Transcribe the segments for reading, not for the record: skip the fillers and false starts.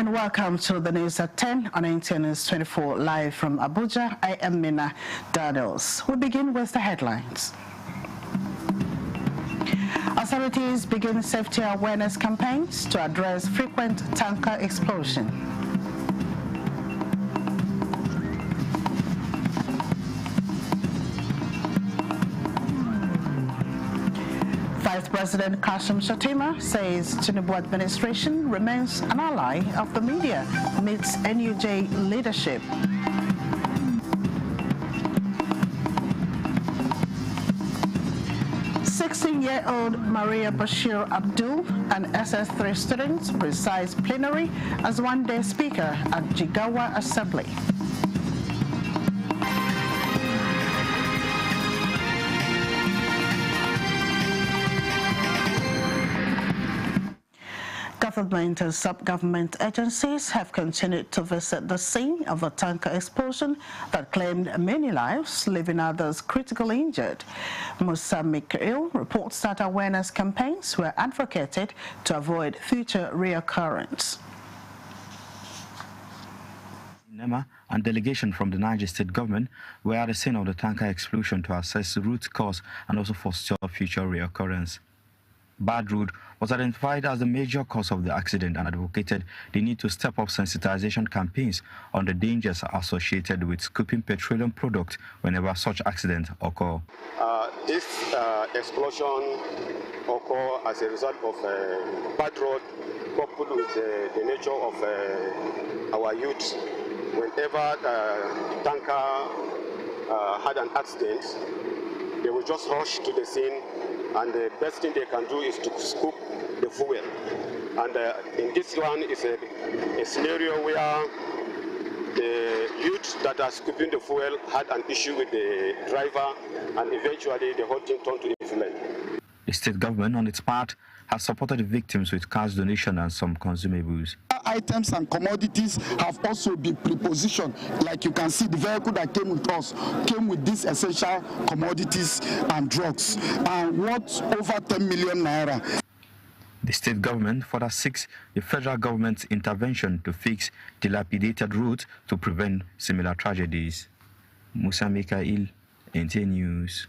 And welcome to the news at 10 on NTA News24 live from Abuja. I am Mina Daniels. We begin with the headlines. Authorities begin safety awareness campaigns to address frequent tanker explosion. Vice President Kashim Shettima says Tinubu administration remains an ally of the media amidst NUJ leadership. Sixteen-year-old Maria Bashir Abdul, an SS3 student, presides plenary as one-day speaker at Jigawa Assembly. Government and sub-government agencies have continued to visit the scene of the tanker explosion that claimed many lives, leaving others critically injured. Musa Mikhail reports that awareness campaigns were advocated to avoid future reoccurrence. NEMA and delegation from the Niger State government were at the scene of the tanker explosion to assess the root cause and also forestall future reoccurrence. Bad road was identified as the major cause of the accident and advocated the need to step up sensitization campaigns on the dangers associated with scooping petroleum products whenever such accidents occur. This explosion occurred as a result of bad road coupled with the nature of our youth. Whenever the tanker had an accident, they will just rush to the scene, and the best thing they can do is to scoop the fuel. And in this one is a scenario where the youth that are scooping the fuel had an issue with the driver, and eventually the whole thing turned to incident. The state government, on its part, has supported the victims with cash donation and some consumables. Items and commodities have also been prepositioned. Like you can see, the vehicle that came with us came with these essential commodities and drugs, and worth over 10 million naira. The state government further seeks the federal government's intervention to fix dilapidated roads to prevent similar tragedies. Musa Mikhail, NTA News.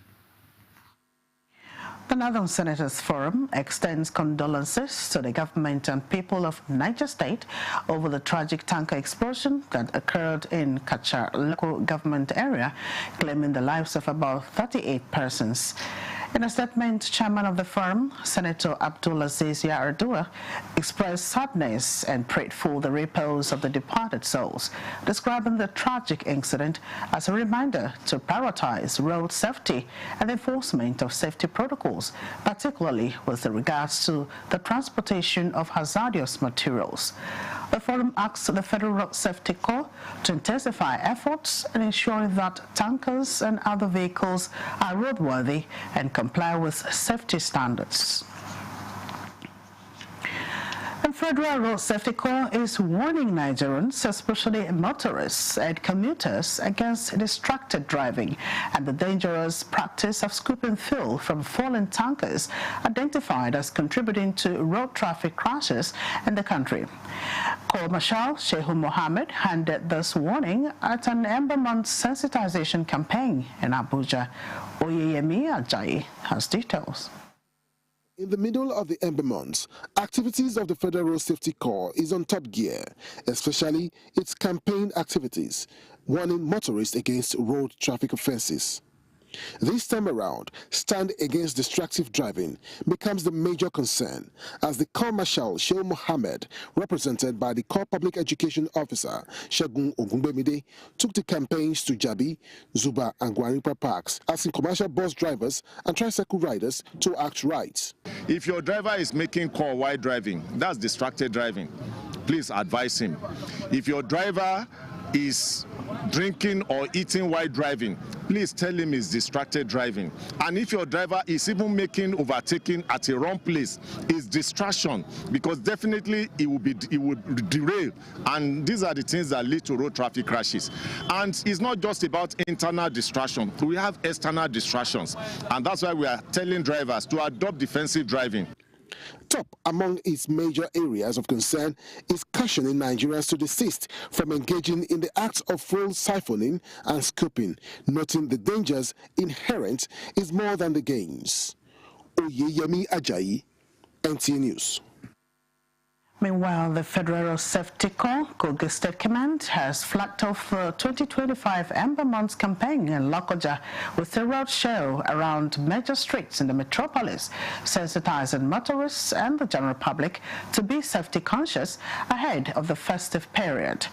The Northern Senators Forum extends condolences to the government and people of Niger State over the tragic tanker explosion that occurred in Kachar local government area, claiming the lives of about 38 persons. In a statement, Chairman of the Forum, Senator Abdulaziz Yar'Adua, expressed sadness and prayed for the repose of the departed souls, describing the tragic incident as a reminder to prioritize road safety and enforcement of safety protocols, particularly with regards to the transportation of hazardous materials. The forum asked the Federal Road Safety Corps to intensify efforts in ensuring that tankers and other vehicles are roadworthy and comply with safety standards. The Federal Road Safety Corps is warning Nigerians, especially motorists and commuters, against distracted driving and the dangerous practice of scooping fuel from fallen tankers identified as contributing to road traffic crashes in the country. Corps Marshal Shehu Mohammed handed this warning at an Ember-month sensitization campaign in Abuja. Oyeyemi Ajayi has details. In the middle of the Ember months, activities of the Federal Road Safety Corps is on top gear, especially its campaign activities, warning motorists against road traffic offences. This time around, stand against distractive driving becomes the major concern as the Corps Marshal Shehu Mohammed, represented by the Corps Public Education Officer Segun Ogunbemide, took the campaigns to Jabi, Zuba and Gwaripa parks, asking commercial bus drivers and tricycle riders to act right. If your driver is making call while driving, that's distracted driving. Please advise him. If your driver is drinking or eating while driving, please tell him it's distracted driving. And if your driver is even making overtaking at a wrong place, it's distraction, because definitely it would derail. And these are the things that lead to road traffic crashes. And it's not just about internal distraction. We have external distractions. And that's why we are telling drivers to adopt defensive driving. Top among its major areas of concern is cautioning Nigerians to desist from engaging in the acts of full siphoning and scooping, noting the dangers inherent is more than the gains. Oyeyemi Ajayi, NTA News. Meanwhile, the Federal Safety Corps, Kogi State Command, has flagged off the 2025 Ember Months campaign in Lokoja with a road show around major streets in the metropolis, sensitizing motorists and the general public to be safety conscious ahead of the festive period.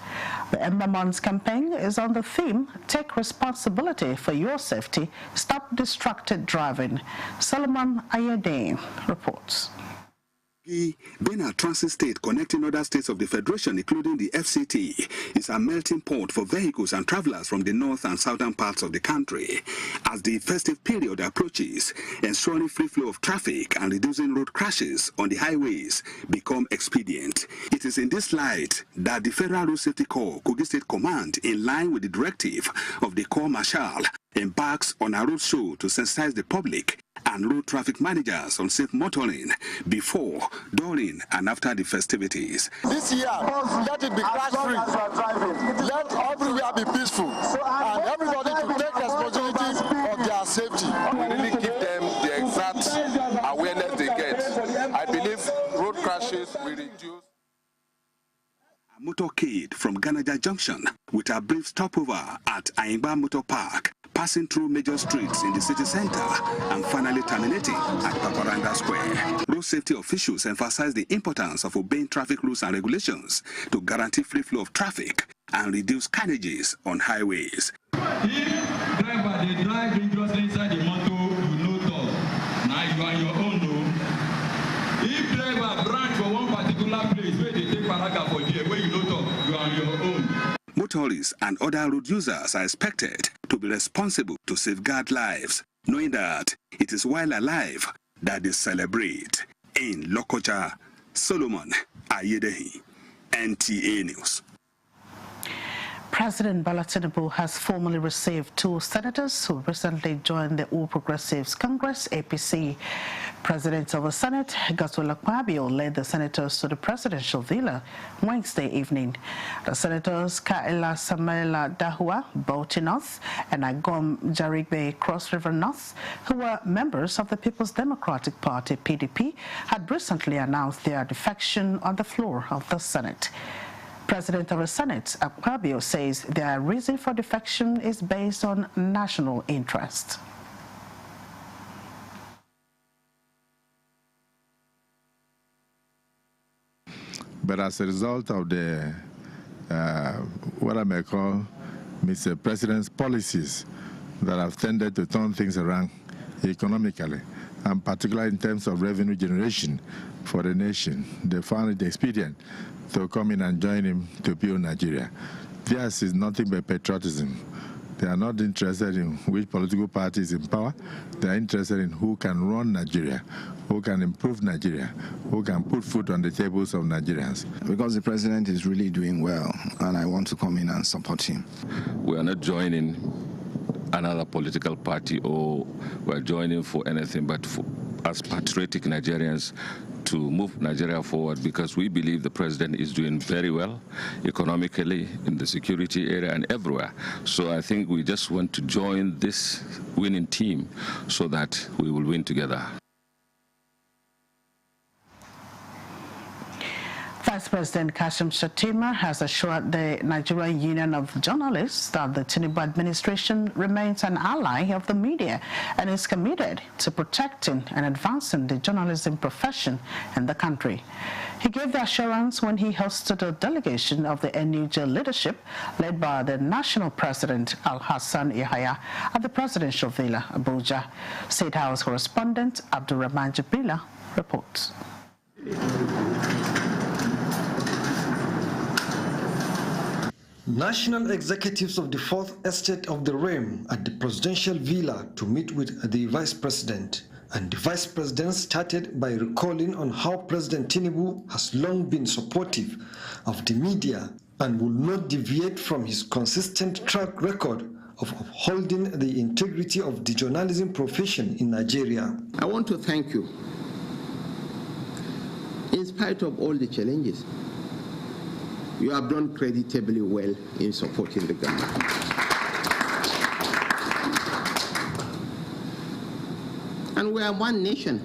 The Ember Months campaign is on the theme, Take Responsibility for Your Safety, Stop Distracted Driving. Solomon Ayedin reports. Being a transit state connecting other states of the Federation, including the FCT, is a melting pot for vehicles and travelers from the north and southern parts of the country. As the festive period approaches, ensuring free flow of traffic and reducing road crashes on the highways become expedient. It is in this light that the Federal Road Safety Corps, Kogi State Command, in line with the directive of the Corps Marshal, embarks on a road show to sensitize the public and road traffic managers on safe motoring before, during, and after the festivities. This year, let it be crash-free. Let everywhere be peaceful, and everybody to take responsibility of their safety. We really give them the exact awareness they get. I believe road crashes will reduce. A motorcade from Ganaja Junction with a brief stopover at Aimba Motor Park, passing through major streets in the city center and finally terminating at Paparanga Square. Road safety officials emphasize the importance of obeying traffic rules and regulations to guarantee free flow of traffic and reduce carnages on highways. If driver they drive dangerously inside the motor, you know toll. Now you are your own no. If driver branch for one particular place where they take paraga for there, where you know toll, you are your own. Motorists and other road users are expected to be responsible to safeguard lives, knowing that it is while alive that they celebrate. In Lokoja, Solomon Ayedehi, NTA News. President Bola Tinubu has formally received 2 senators who recently joined the All Progressives Congress, APC. President of the Senate, Godswill Akpabio, led the senators to the presidential villa Wednesday evening. The senators Kaila Samuela Dahua, Bauchi North, and Agom Jarigbe Cross River North, who were members of the People's Democratic Party, PDP, had recently announced their defection on the floor of the Senate. President of the Senate, Akpabio, says their reason for defection is based on national interest. But as a result of the, what I may call Mr. President's policies that have tended to turn things around economically, and particularly in terms of revenue generation for the nation, they found it expedient to come in and join him to build Nigeria. Theirs is nothing but patriotism. They are not interested in which political party is in power. They are interested in who can run Nigeria, who can improve Nigeria, who can put food on the tables of Nigerians. Because the president is really doing well, and I want to come in and support him. We are not joining another political party or we're joining for anything but as patriotic Nigerians to move Nigeria forward, because we believe the president is doing very well economically, in the security area and everywhere. So I think we just want to join this winning team so that we will win together. Vice President Kashim Shettima has assured the Nigerian Union of Journalists that the Tinubu administration remains an ally of the media and is committed to protecting and advancing the journalism profession in the country. He gave the assurance when he hosted a delegation of the NUJ leadership led by the national president Al-Hassan Yahya at the presidential villa, Abuja. State House correspondent Abdurrahman Jabila reports. National executives of the Fourth Estate of the Realm at the presidential villa to meet with the vice president. And the vice president started by recalling on how President Tinubu has long been supportive of the media and will not deviate from his consistent track record of upholding the integrity of the journalism profession in Nigeria. I want to thank you in spite of all the challenges, you have done creditably well in supporting the government. And we are one nation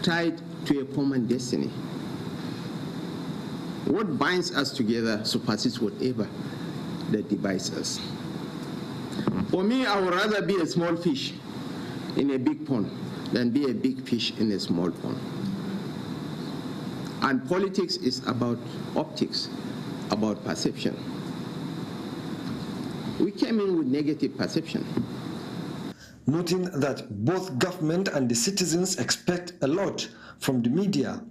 tied to a common destiny. What binds us together supersedes whatever that divides us. For me, I would rather be a small fish in a big pond than be a big fish in a small pond. And politics is about optics, about perception. We came in with negative perception. Noting that both government and the citizens expect a lot from the media,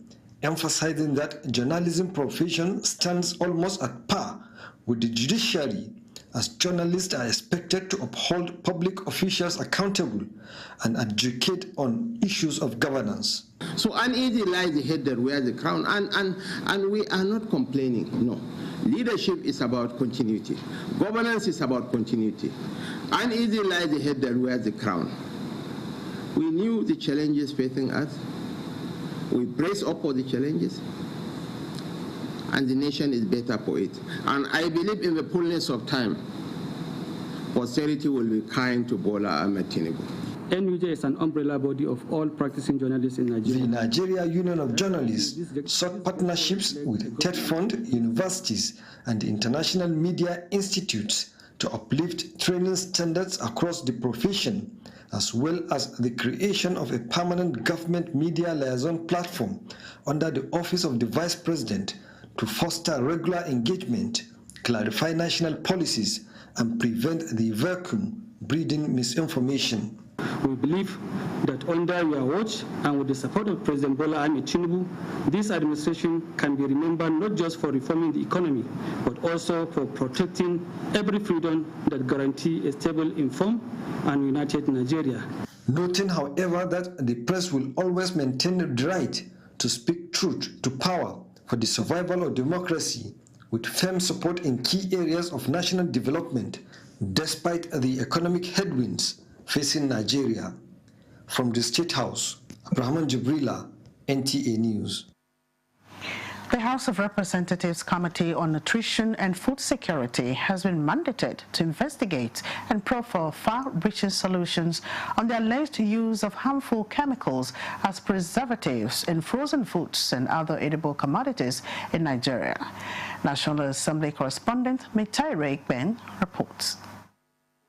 emphasizing that journalism profession stands almost at par with the judiciary, as journalists are expected to uphold public officials accountable and advocate on issues of governance. So uneasy lies the head that wears the crown, and we are not complaining, no. Leadership is about continuity. Governance is about continuity. Uneasy lies the head that wears the crown. We knew the challenges facing us. We brace up for the challenges, and the nation is better for it. And I believe in the fullness of time, posterity will be kind to Bola Ahmed Tinubu. NUJ is an umbrella body of all practicing journalists in Nigeria. The Nigeria Union of Journalists sought partnerships with TED Fund, universities, and international media institutes to uplift training standards across the profession, as well as the creation of a permanent government media liaison platform under the Office of the Vice President to foster regular engagement, clarify national policies, and prevent the vacuum breeding misinformation. We believe that under your watch and with the support of President Bola Ahmed Tinubu, this administration can be remembered not just for reforming the economy, but also for protecting every freedom that guarantees a stable, informed, and united Nigeria. Noting, however, that the press will always maintain the right to speak truth to power for the survival of democracy, with firm support in key areas of national development, despite the economic headwinds facing Nigeria. From the State House, Abraham Jibrila, NTA News. The House of Representatives Committee on Nutrition and Food Security has been mandated to investigate and profile far-reaching solutions on the alleged use of harmful chemicals as preservatives in frozen foods and other edible commodities in Nigeria. National Assembly correspondent Mitaire Ben reports.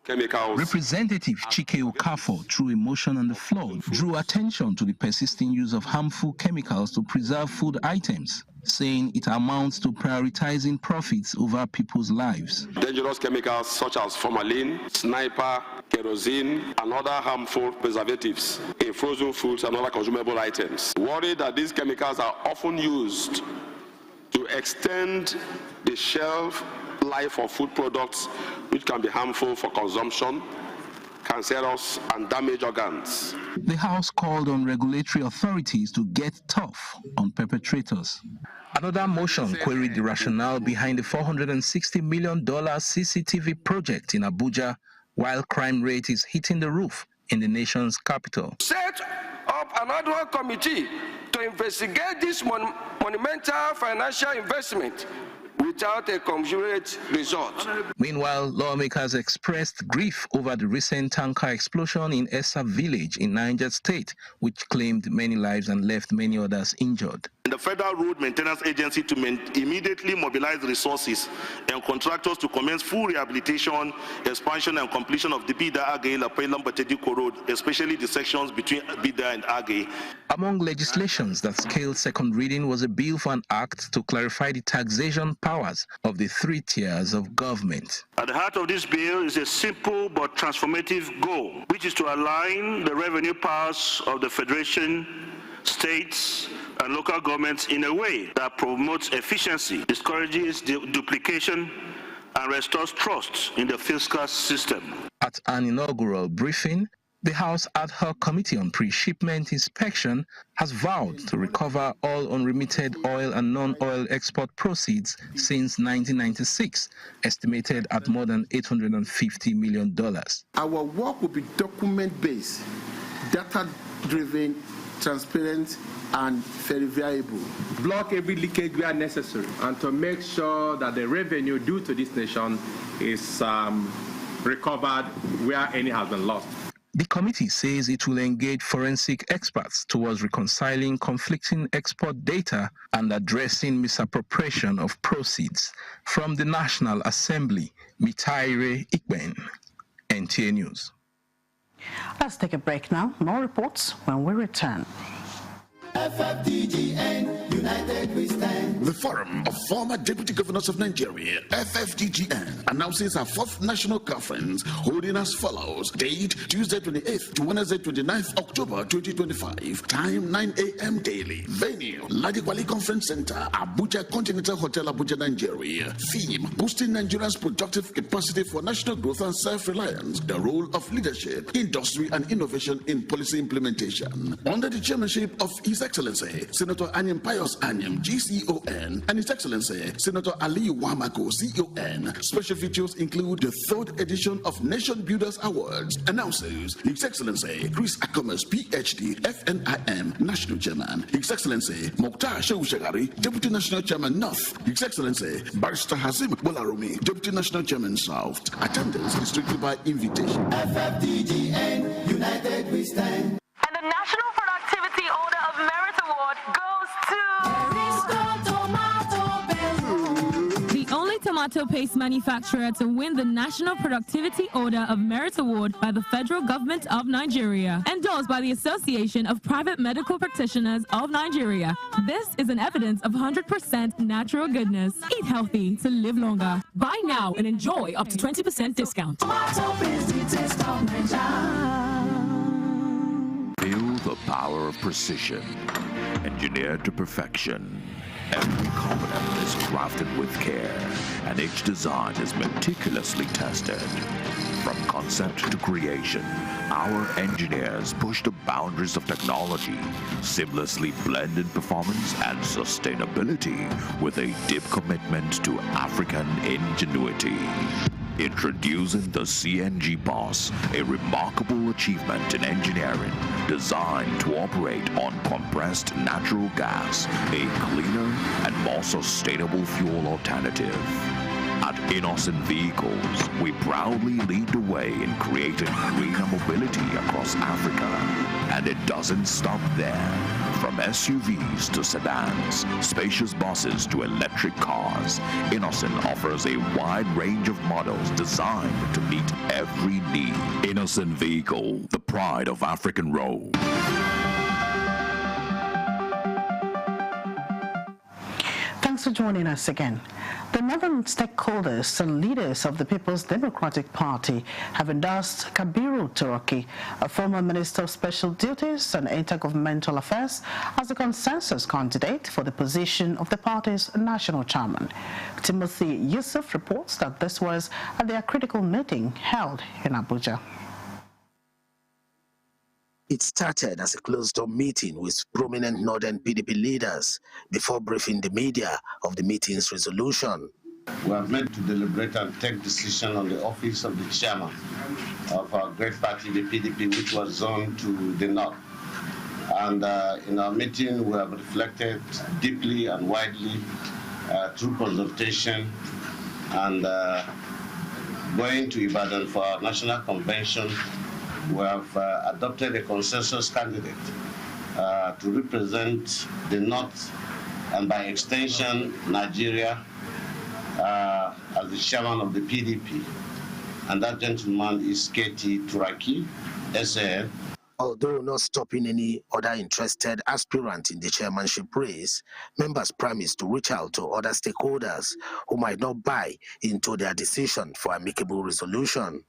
Representative Chike Okafor, through a motion on the floor, drew attention to the persisting use of harmful chemicals to preserve food items, saying it amounts to prioritizing profits over people's lives. Dangerous chemicals such as formalin, sniper, kerosene, and other harmful preservatives in frozen foods and other consumable items. Worried that these chemicals are often used to extend the shelf life of food products, which can be harmful for consumption, cancerous, and damage organs. The House called on regulatory authorities to get tough on perpetrators. Another motion queried the rationale behind the $460 million CCTV project in Abuja, while crime rate is hitting the roof in the nation's capital. Set up an ad hoc committee to investigate this monumental financial investment without a commensurate result. Meanwhile, lawmakers expressed grief over the recent tanker explosion in Esa village in Niger State, which claimed many lives and left many others injured. The Federal Road Maintenance Agency to immediately mobilize resources and contractors to commence full rehabilitation, expansion, and completion of the Bida-Agay-Lapay-Lambatedi Road, especially the sections between Bida and Agay. Among legislations that scaled second reading was a bill for an act to clarify the taxation powers of the 3 tiers of government. At the heart of this bill is a simple but transformative goal, which is to align the revenue powers of the Federation, states, and local governments in a way that promotes efficiency, discourages duplication, and restores trust in the fiscal system. At an inaugural briefing, the House Ad Hoc Committee on Pre-Shipment Inspection has vowed to recover all unremitted oil and non-oil export proceeds since 1996, estimated at more than $850 million. Our work will be document-based, data-driven, transparent, and verifiable. Block every leakage where necessary, and to make sure that the revenue due to this nation is recovered where any has been lost. The committee says it will engage forensic experts towards reconciling conflicting export data and addressing misappropriation of proceeds. From the National Assembly, Mitaire Ikben, NTA News. Let's take a break now. More reports when we return. FFDGN, united we stand. The Forum of Former Deputy Governors of Nigeria, FFDGN, announces our 4th National Conference, holding as follows. Date, Tuesday 28th to Wednesday 29th October 2025. Time, 9 a.m. daily. Venue, Ladikwali Conference Center, Abuja Continental Hotel, Abuja, Nigeria. Theme, boosting Nigeria's productive capacity for national growth and self-reliance. The role of leadership, industry, and innovation in policy implementation. Under the chairmanship of His Excellency Senator Anyim Pius Anyim, GCON, and His Excellency Senator Aliyu Wamako, CON. Special features include the 3rd edition of Nation Builders Awards. Announces His Excellency Chris Akomes, PhD, FNIM, National Chairman. His Excellency Mokhtar Shehu Shagari, Deputy National Chairman North. His Excellency Barrister Hazim Bolarumi, Deputy National Chairman South. Attendance is strictly by invitation. FFDGN, united we stand. And the National Productivity Order of Merit Award goes to the only tomato paste manufacturer to win the National Productivity Order of Merit Award by the Federal Government of Nigeria, endorsed by the Association of Private Medical Practitioners of Nigeria. This is an evidence of 100% natural goodness. Eat healthy to live longer. Buy now and enjoy up to 20% discount. Tomato paste, the taste of Nigeria. Feel the power of precision, engineered to perfection. Every component is crafted with care, and each design is meticulously tested. From concept to creation, our engineers push the boundaries of technology, seamlessly blending performance and sustainability with a deep commitment to African ingenuity. Introducing the CNG Boss, a remarkable achievement in engineering designed to operate on compressed natural gas, a cleaner and more sustainable fuel alternative. At Innocent Vehicles, we proudly lead the way in creating greener mobility across Africa. And it doesn't stop there. From SUVs to sedans, spacious buses to electric cars, Innocent offers a wide range of models designed to meet every need. Innocent Vehicle, the pride of African road. Thanks for joining us again. The Northern stakeholders and leaders of the People's Democratic Party have endorsed Kabiru Turaki, a former Minister of Special Duties and Intergovernmental Affairs, as the consensus candidate for the position of the party's national chairman. Timothy Yusuf reports that this was at their critical meeting held in Abuja. It started as a closed-door meeting with prominent Northern PDP leaders before briefing the media of the meeting's resolution. We have met to deliberate and take decision on the office of the chairman of our great party, the PDP, which was zoned to the north. And in our meeting, we have reflected deeply and widely through consultation and going to Ibadan for our national convention. We have adopted a consensus candidate to represent the North and by extension Nigeria as the chairman of the PDP. And that gentleman is KT Turaki, SAN. Although not stopping any other interested aspirant in the chairmanship race, members promised to reach out to other stakeholders who might not buy into their decision for amicable resolution.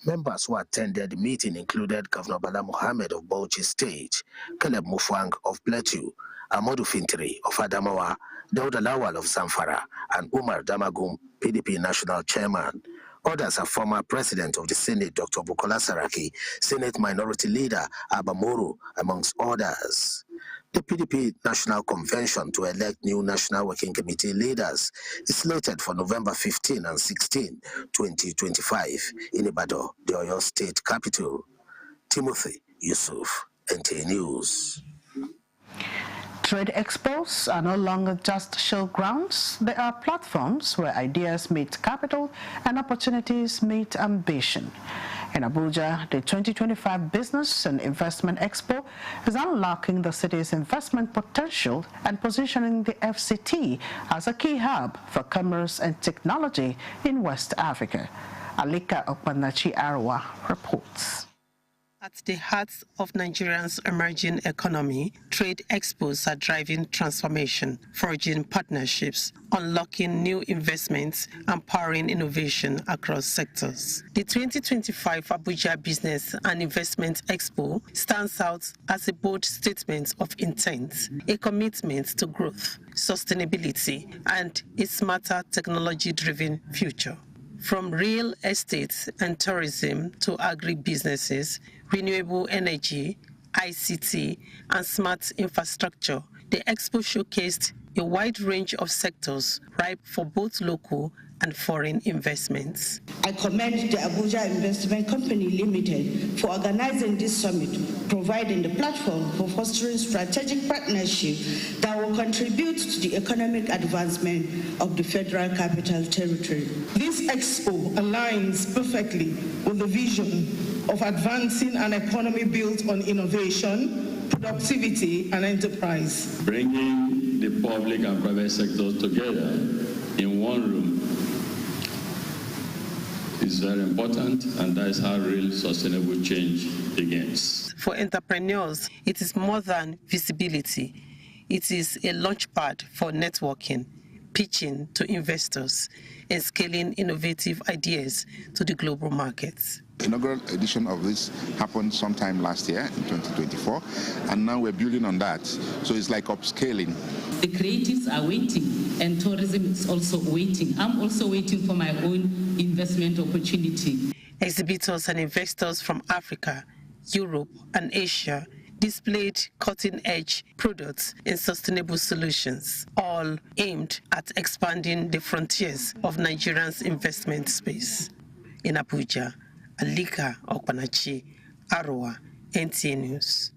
Members who attended the meeting included Governor Bala Mohammed of Bauchi State, Caleb Mufwang of Plateau, Amadou Fintiri of Adamawa, Dauda Lawal of Zamfara, and Umar Damagum, PDP National Chairman. Others are former President of the Senate, Dr. Bukola Saraki, Senate Minority Leader Abba Moro, amongst others. The PDP National Convention to elect new National Working Committee leaders is slated for November 15 and 16, 2025 in Ibadan, the Oyo State capital. Timothy Yusuf, NTA News. Trade expos are no longer just showgrounds. They are platforms where ideas meet capital and opportunities meet ambition. In Abuja, the 2025 Business and Investment Expo is unlocking the city's investment potential and positioning the FCT as a key hub for commerce and technology in West Africa. Alika Okpanachi Arwa reports. At the heart of Nigeria's emerging economy, trade expos are driving transformation, forging partnerships, unlocking new investments, and powering innovation across sectors. The 2025 Abuja Business and Investment Expo stands out as a bold statement of intent, a commitment to growth, sustainability, and a smarter technology-driven future. From real estate and tourism to agri-businesses, renewable energy, ICT, and smart infrastructure, the expo showcased a wide range of sectors ripe for both local and foreign investments. I commend the Abuja Investment Company Limited for organizing this summit, providing the platform for fostering strategic partnership that will contribute to the economic advancement of the Federal Capital Territory. This expo aligns perfectly with the vision of advancing an economy built on innovation, productivity, and enterprise. Bringing the public and private sectors together in one room is very important, and that is how real sustainable change begins. For entrepreneurs, it is more than visibility. It is a launchpad for networking, pitching to investors, and scaling innovative ideas to the global markets. The inaugural edition of this happened sometime last year in 2024, and now we're building on that. So it's like upscaling. The creatives are waiting, and tourism is also waiting. I'm also waiting for my own investment opportunity. Exhibitors and investors from Africa, Europe, and Asia displayed cutting-edge products and sustainable solutions, all aimed at expanding the frontiers of Nigeria's investment space. In Abuja, Alika Okpanachi, Arwa, NTA News.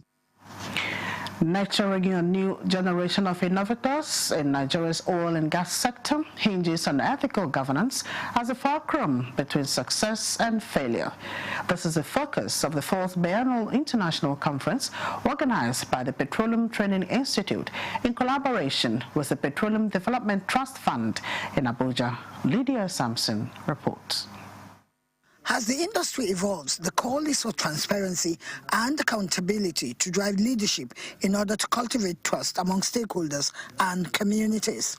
Nurturing a new generation of innovators in Nigeria's oil and gas sector hinges on ethical governance as a fulcrum between success and failure. This is the focus of the 4th Biennial International Conference organized by the Petroleum Training Institute in collaboration with the Petroleum Development Trust Fund in Abuja. Lydia Sampson reports. As the industry evolves, the call is for transparency and accountability to drive leadership in order to cultivate trust among stakeholders and communities.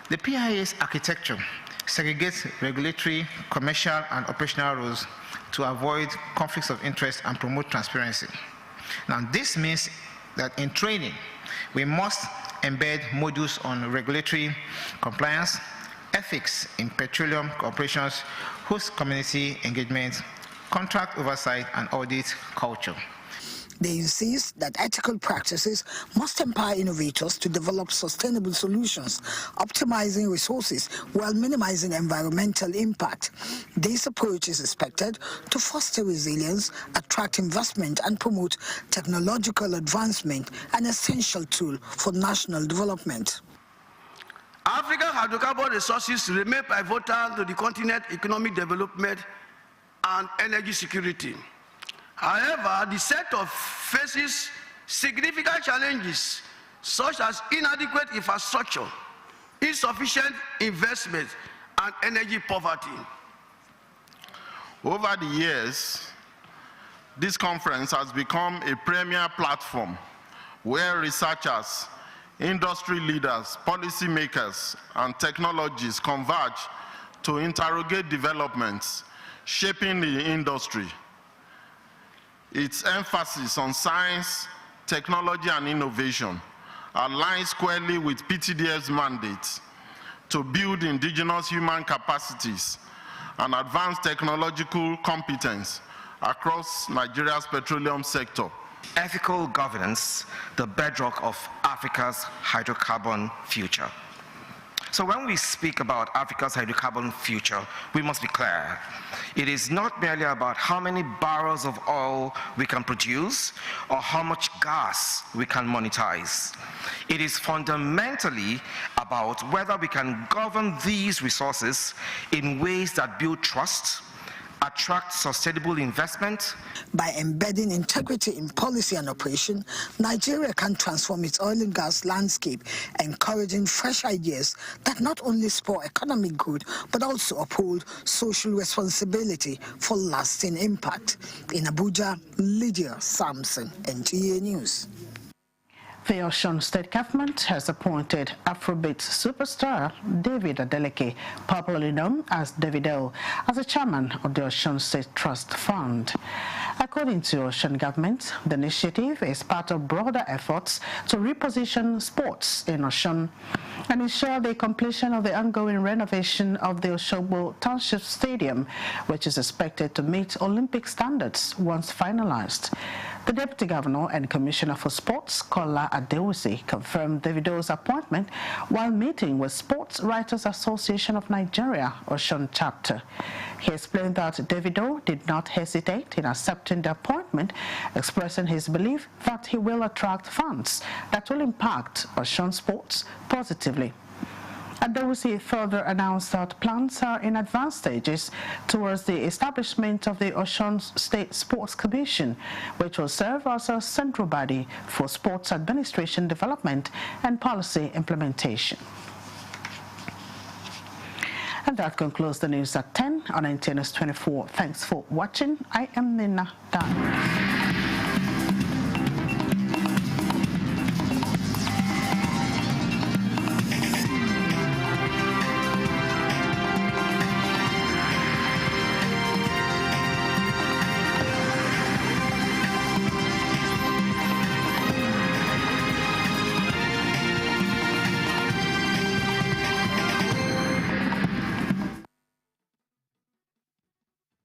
The PIA's architecture segregates regulatory, commercial, and operational roles to avoid conflicts of interest and promote transparency. Now, this means that in training, we must embed modules on regulatory compliance, ethics in petroleum operations, host community engagement, contract oversight, and audit culture. They insist that ethical practices must empower innovators to develop sustainable solutions, optimizing resources while minimizing environmental impact. This approach is expected to foster resilience, attract investment, and promote technological advancement, an essential tool for national development. African hydrocarbon resources remain pivotal to the continent's economic development and energy security. However, the sector faces significant challenges such as inadequate infrastructure, insufficient investment, and energy poverty. Over the years, this conference has become a premier platform where researchers, industry leaders, policymakers, and technologists converge to interrogate developments shaping the industry. Its emphasis on science, technology, and innovation aligns squarely with PTDF's mandate to build indigenous human capacities and advance technological competence across Nigeria's petroleum sector. Ethical governance, the bedrock of Africa's hydrocarbon future. So when we speak about Africa's hydrocarbon future, we must be clear. It is not merely about how many barrels of oil we can produce or how much gas we can monetize. It is fundamentally about whether we can govern these resources in ways that build trust, attract sustainable investment. By embedding integrity in policy and operation, Nigeria can transform its oil and gas landscape, encouraging fresh ideas that not only spur economic growth, but also uphold social responsibility for lasting impact. In Abuja, Lydia Sampson, NTA News. The Osun State government has appointed Afrobeat superstar David Adeleke, popularly known as Davido, as the chairman of the Osun State Trust Fund. According to Osun government, the initiative is part of broader efforts to reposition sports in Osun and ensure the completion of the ongoing renovation of the Osogbo Township Stadium, which is expected to meet Olympic standards once finalized. The Deputy Governor and Commissioner for Sports, Kola Adewusi, confirmed Davido's appointment while meeting with Sports Writers Association of Nigeria, Osun chapter. He explained that Davido did not hesitate in accepting the appointment, expressing his belief that he will attract fans that will impact Osun sports positively. Adewusi further announced that plans are in advanced stages towards the establishment of the Osun State Sports Commission, which will serve as a central body for sports administration development and policy implementation. And that concludes the news at 10 on NTA News 24. Thanks for watching. I am Nina Dan.